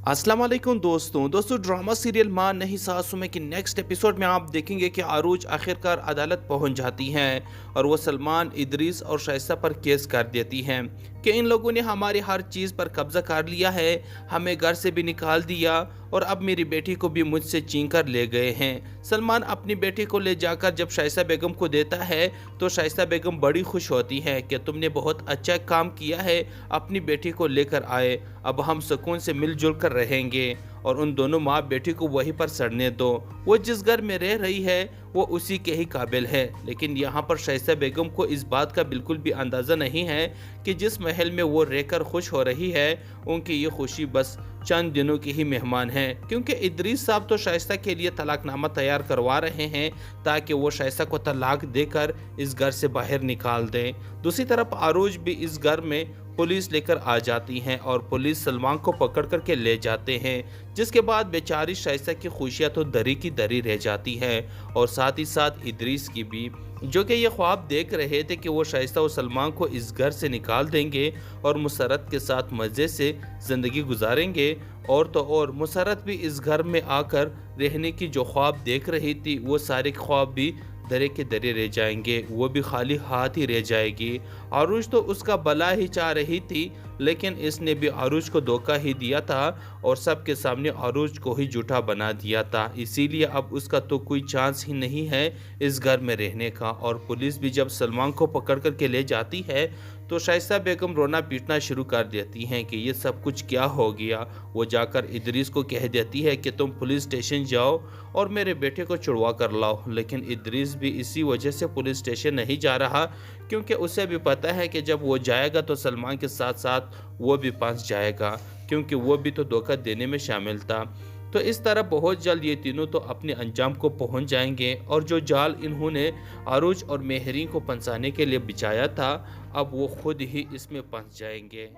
अस्सलाम वालेकुम दोस्तों ड्रामा सीरियल माँ नहीं सासू में कि नेक्स्ट एपिसोड में आप देखेंगे कि आरूज आखिरकार अदालत पहुंच जाती हैं और वो सलमान, इदरीस और शाइस्ता पर केस कर देती हैं कि इन लोगों ने हमारी हर चीज़ पर कब्जा कर लिया है, हमें घर से भी निकाल दिया और अब मेरी बेटी को भी मुझसे छीन कर ले गए हैं। सलमान अपनी बेटी को ले जाकर जब शाइस्ता बेगम को देता है तो शाइस्ता बेगम बड़ी खुश होती है कि तुमने बहुत अच्छा काम किया है, अपनी बेटी को लेकर आए, अब हम सुकून से मिलजुल कर रहेंगे और उन दोनों माँ बेटी को वहीं पर सड़ने दो। वो जिस घर में रह रही है वो उसी के ही काबिल है। लेकिन यहाँ पर शाइस्ता बेगम को इस बात का बिल्कुल भी अंदाज़ा नहीं है कि जिस महल में वो रहकर खुश हो रही है उनकी ये खुशी बस चंद दिनों की ही मेहमान है, क्योंकि इदरीस साहब तो शाइस्ता के लिए तलाकनामा तैयार करवा रहे हैं ताकि वो शाइस्ता को तलाक देकर इस घर से बाहर निकाल दें। दूसरी तरफ आरूज भी इस घर में पुलिस लेकर आ जाती हैं और पुलिस सलमान को पकड़ कर के ले जाते हैं, जिसके बाद बेचारी शाइस्ता की खुशियाँ तो दरी की दरी रह जाती हैं और साथ ही साथ इदरीस की भी, जो कि ये ख्वाब देख रहे थे कि वो शाइस्ता और सलमान को इस घर से निकाल देंगे और मुसरत के साथ मज़े से ज़िंदगी गुजारेंगे। और तो और मुसरत भी इस घर में आकर रहने की जो ख्वाब देख रही थी वो सारे ख्वाब भी दरे के दरे रह जाएंगे, वो भी खाली हाथ ही रह जाएगी। आरूज तो उसका भला ही चाह रही थी लेकिन इसने भी आरूज को धोखा ही दिया था और सबके सामने आरूज को ही झूठा बना दिया था, इसीलिए अब उसका तो कोई चांस ही नहीं है इस घर में रहने का। और पुलिस भी जब सलमान को पकड़ कर के ले जाती है तो शाइस्ता बेगम रोना पीटना शुरू कर देती हैं कि ये सब कुछ क्या हो गया। वो जाकर इदरीस को कह देती है कि तुम पुलिस स्टेशन जाओ और मेरे बेटे को छुड़वा कर लाओ, लेकिन इदरीस भी इसी वजह से पुलिस स्टेशन नहीं जा रहा क्योंकि उसे भी पता है कि जब वो जाएगा तो सलमान के साथ साथ वो भी फंस जाएगा, क्योंकि वो भी तो धोखा देने में शामिल था। तो इस तरह बहुत जल्द ये तीनों तो अपने अंजाम को पहुंच जाएंगे और जो जाल इन्होंने आरूज और मेहरीन को फंसाने के लिए बिछाया था अब वो खुद ही इसमें फंस जाएंगे।